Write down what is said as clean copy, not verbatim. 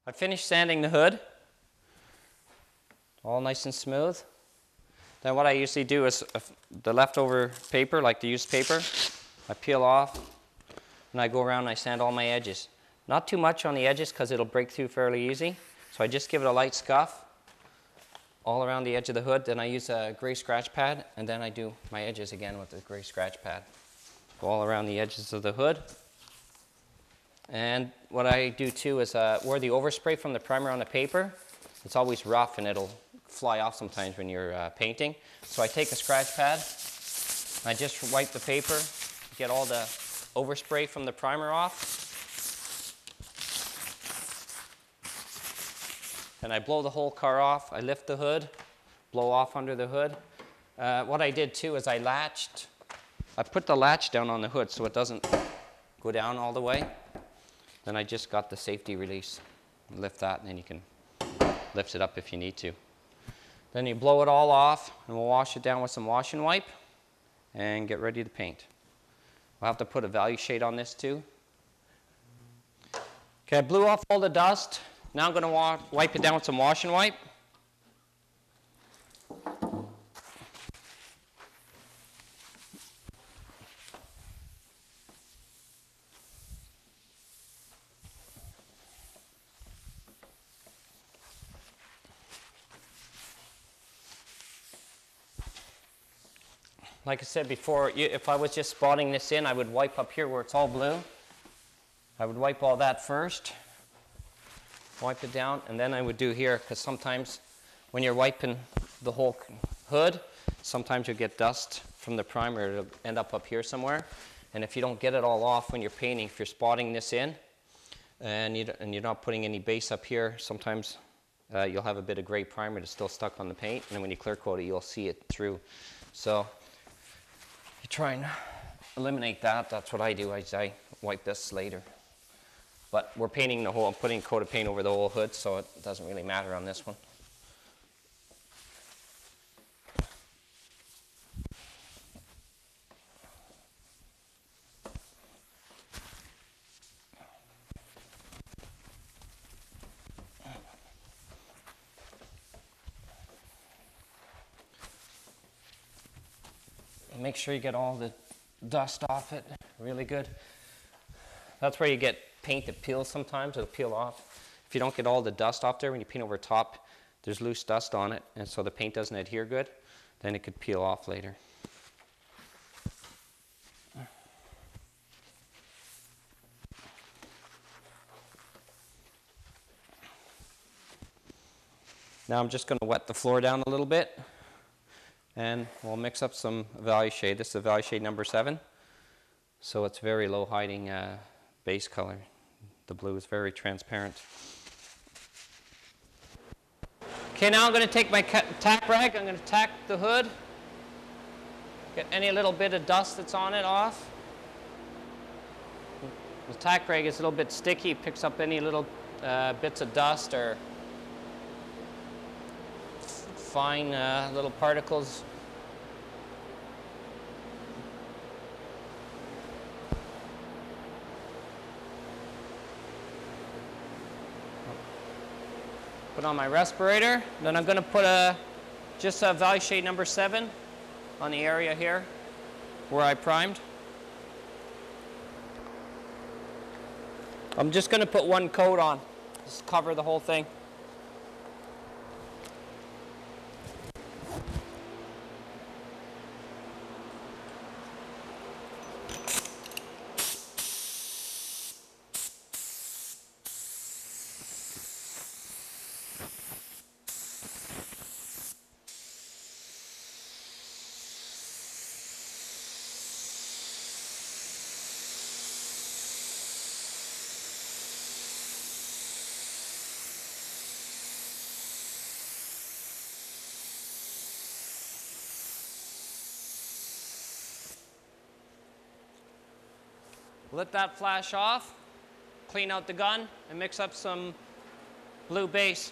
I finished sanding the hood, all nice and smooth. Then what I usually do is the leftover paper, like the used paper, I peel off and I go around and I sand all my edges. Not too much on the edges because it'll break through fairly easy. So I just give it a light scuff all around the edge of the hood. Then I use a gray scratch pad and then I do my edges again with the gray scratch pad. Go all around the edges of the hood. And what I do too is where the overspray from the primer on the paper, it's always rough and it'll fly off sometimes when you're painting. So I take a scratch pad, I just wipe the paper, get all the overspray from the primer off. And I blow the whole car off, I lift the hood, blow off under the hood. What I did too is I put the latch down on the hood so it doesn't go down all the way. Then I just got the safety release. Lift that and then you can lift it up if you need to. Then you blow it all off and we'll wash it down with some wash and wipe and get ready to paint. We'll have to put a value shade on this too. Okay, I blew off all the dust. Now I'm going to wipe it down with some wash and wipe. Like I said before, if I was just spotting this in, I would wipe up here where it's all blue. I would wipe all that first, wipe it down, and then I would do here, because sometimes when you're wiping the whole hood, sometimes you'll get dust from the primer. It'll end up here somewhere. And if you don't get it all off when you're painting, if you're spotting this in, and you're not putting any base up here, sometimes you'll have a bit of gray primer that's still stuck on the paint, and then when you clear coat it, you'll see it through. So you try and eliminate that. That's what I do. I wipe this later. But we're painting the whole, I'm putting a coat of paint over the whole hood, so it doesn't really matter on this one. Make sure you get all the dust off it really good. That's where you get paint that peels sometimes. It'll peel off. If you don't get all the dust off there, when you paint over top, there's loose dust on it, and so the paint doesn't adhere good, then it could peel off later. Now I'm just going to wet the floor down a little bit. And we'll mix up some value shade. This is the value shade number 7. So it's very low hiding base color. The blue is very transparent. Okay, now I'm going to take my tack rag. I'm going to tack the hood. Get any little bit of dust that's on it off. The tack rag is a little bit sticky. It picks up any little bits of dust or fine little particles. Put on my respirator. Then I'm going to put just a value shade number 7 on the area here where I primed. I'm just going to put one coat on, just cover the whole thing. Let that flash off, clean out the gun, and mix up some blue base.